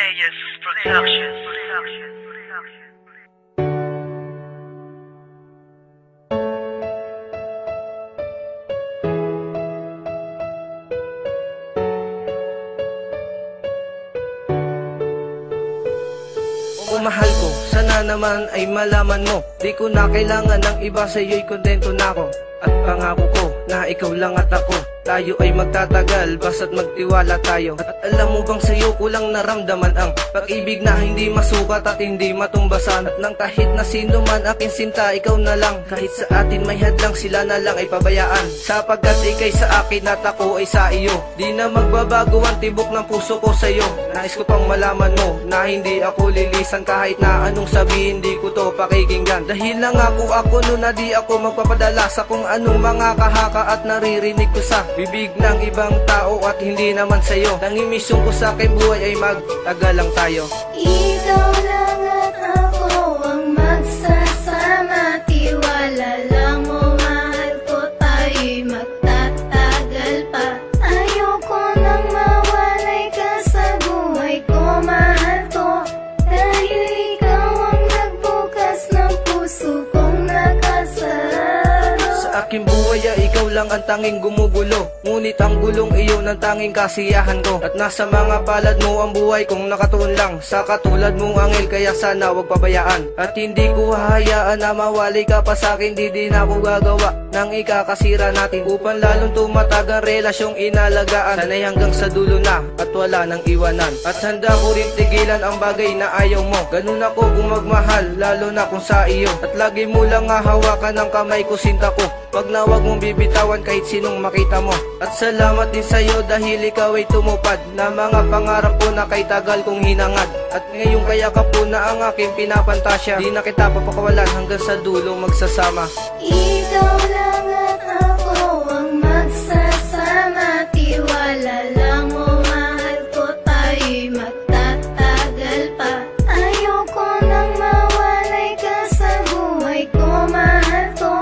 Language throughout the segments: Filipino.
Reyes Production. O mahal ko, sana naman ay malaman mo, di ko na kailangan ng iba, sa'yo'y kontento na ako. At pangako ko na ikaw lang at ako, tayo ay magtatagal basta't magtiwala tayo. At alam mo bang sa'yo ko lang naramdaman ang pag-ibig na hindi masukat at hindi matumbasan. At nang kahit na sino man aking sinta, ikaw na lang. Kahit sa atin may hadlang, sila na lang ay pabayaan. Sapagkat ikay sa akin at ako ay sa iyo, di na magbabago ang tibok ng puso ko sa'yo. Nais ko pang malaman mo na hindi ako lilisan, kahit na anong sabihin di ko to pakikinggan. Dahil lang ako nun na di ako magpapadala sa kung anong mga kahaka at naririnig ko sa bibig ng ibang tao at hindi naman sa'yo. Tanging misyon ko sa aking buhay ay magtagal lang tayo. Ikaw lang at ako ang magsasama, tiwala lang mo, mahal ko, tayo'y magtatagal pa. Ayoko nang mawalay ka sa buhay ko, mahal ko, dahil ikaw ang nagbukas ng puso kong nakasarado. Sa aking buhay ay ikaw lang ang tanging gumugulo, ngunit ang gulong iyon ang tanging kasiyahan ko. At nasa mga palad mo ang buhay kong nakatuon lang sa katulad mong angel, kaya sana wag pabayaan. At hindi ko hahayaan na mawali ka pa sa'kin, di din ako gagawa nang ikakasira natin, upang lalong tumatag ang relasyong inalagaan. Sana'y hanggang sa dulo na at wala nang iwanan. At handa ko rin tigilan ang bagay na ayaw mo, ganun ako kung magmahal, lalo na kung sa iyo. At lagi mo lang hahawakan ang kamay ko, sinta ko, wag na wag mong bibitawan kahit sinong makita mo. At salamat din sa'yo dahil ikaw ay tumupad na mga pangarap ko na kay tagal kong hinangad. At ngayong kaya ka po na ang aking pinapantasya, di na kita papakawalan hanggang sa dulong magsasama. Ikaw lang at ako ang magsasama, tiwala lang mo, mahal ko, tayo'y magtatagal pa. Ayoko nang mawalay ka sa buhay ko, mahal ko,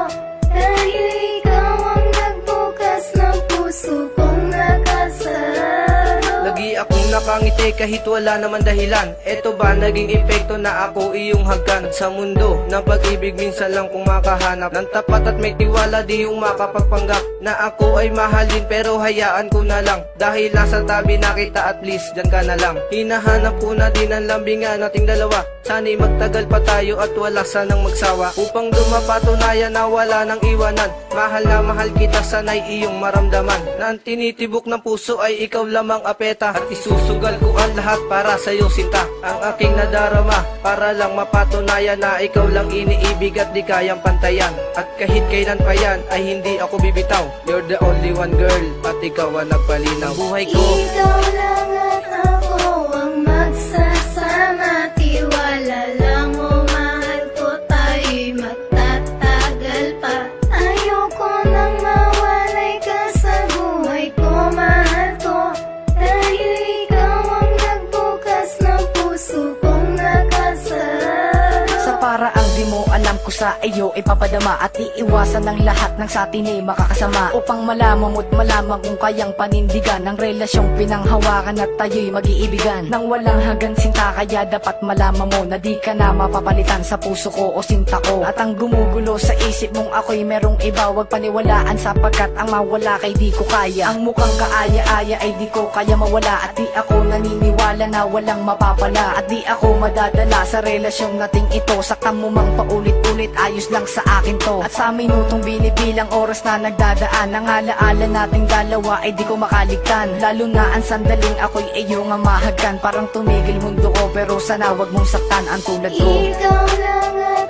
dahil ikaw ang nagbukas ng puso kong nakasarado. Lagi akong nakangiti kahit wala naman dahilan. Eto ba naging epekto na ako iyong hagkan? Sa mundo ng pag-ibig minsan lang kung makahanap ng tapat at may tiwala, di yung makapagpanggap na ako ay mahalin, pero hayaan ko na lang. Dahil nasa tabi na kita, at least dyan ka na lang. Hinahanap ko na din ang lambingan nating dalawa, sana'y magtagal pa tayo at wala sanang magsawa, upang dumapatunayan na wala nang iwanan. Mahal na mahal kita, sana'y iyong maramdaman na ang tinitibok ng puso ay ikaw lamang apeta. At isusugal ko ang lahat para sa'yo, sinta, ang aking nadarama, para lang mapatunayan na ikaw lang iniibig at di kayang pantayan. At kahit kailan pa yan ay hindi ako bibitaw, you're the only one, girl, at ikaw ang nagpalinaw buhay ko. Ikaw lang at ako ang magsasama, tiwala lang mo, mahal ko, tayo'y magtatagal pa. Ayoko nang mawalay ka sa buhay ko, mahal ko, dahil ikaw ang nagbukas ng puso kong nakasarado. Sa paraang di mo alam ko sa iyo ipapadama, at iiwasan ng lahat ng sa atin ay makakasama, upang malaman mo't malaman kung kayang panindigan ang relasyong pinanghawakan at tayo'y mag-iibigan nang walang hanggan, sinta. Kaya dapat malaman mo na di ka na mapapalitan sa puso ko o sinta ko. At ang gumugulo sa isip mong ako'y merong iba, wag paniwalaan, sapagkat ang mawala kay di ko kaya. Ang mukhang kaaya-aya ay di ko kaya mawala, at di ako naniniwala na walang mapapala, at di ako madadala sa relasyong nating ito. Saktan mo mang paulit-ulit, ayos lang sa akin to. At sa minutong binibilang oras na nagdadaan, ang alaala nating dalawa ay di ko makaligtan, lalo na ang sandaling ako'y iyong amahagkan. Parang tumigil mundo ko, pero sana wag mong saktan ang tulad ko. Ikaw lang at